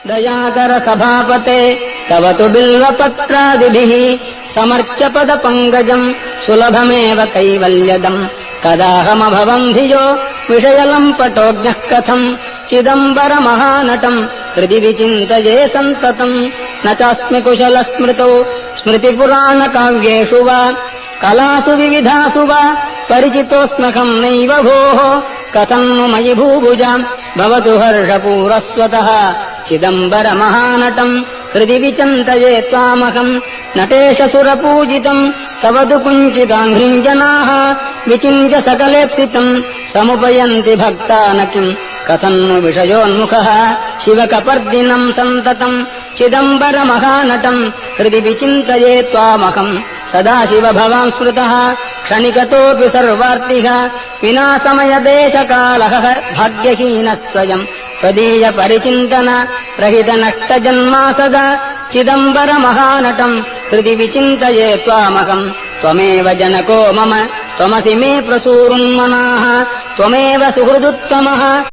दयाकर सभापते तव तु बिल्वपत्रादिभिः समर्च्य पदपङ्कजम् सुलभमेव कैवल्यदम् कदाहमभवम् धियो विषयलम्पटोऽज्ञः कथम् चिदम्बरमहानटम् हृदि विचिन्तये सन्ततम् न चास्मि कुशलस्मृतौ स्मृतिपुराणकाव्येषु वा कलासु विविधासु वा परिचितोऽस्म्यहम् नैव भोः कथम् नु मयि भूभुजा भवतु हर्षपूरस्वतः चिदम्बरमहानटम् हृदि विचिन्तये त्वामहम् नटेश सुरपूजितम् तव तु कुञ्चिताङ्घ्रिम् जनाः विचिन्त्य सकलेप्सितम् समुपयन्ति भक्ता न किम् कथम् नु विषयोन्मुखः शिवकपर्दिनम् सन्ततम् चिदम्बरमहानटम् हृदि विचिन्तये त्वामहम् सदा शिव भवान् स्मृतः क्षणिकतोऽपि सर्वार्तिः विना समयदेशकालः भाग्यहीनः स्वयम् त्वदीय परिचिन्तन रहितनष्टजन्मा सदा चिदम्बरमहानटम् हृदि विचिन्तये त्वामहम् त्वमेव जनको मम त्वमसि मे प्रसूरुन्मनाः त्वमेव सुहृदुत्तमः।